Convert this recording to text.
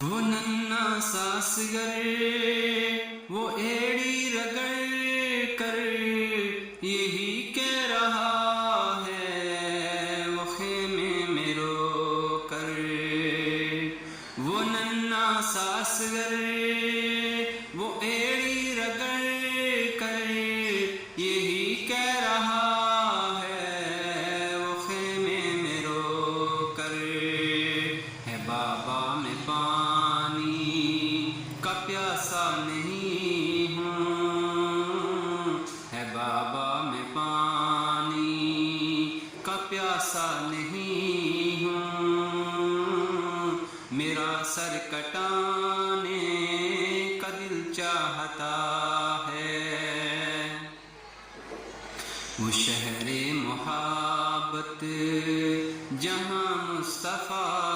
وہ ننھا ساسگر وہ ایڑی رگڑ کر یہی کہہ رہا ہے وہ خیمے میں رو کر. وہ ننھا ساسگر وہ ایڑی رگڑ کر یہی کہہ رہا ہے وہ خیمے میں رو کر. ہے بابا میں پانی کا پیاسا نہیں ہوں، ہے بابا میں پانی کا پیاسا نہیں ہوں، میرا سر کٹانے کا دل چاہتا ہے. وہ شہر محبت جہاں مصطفیٰ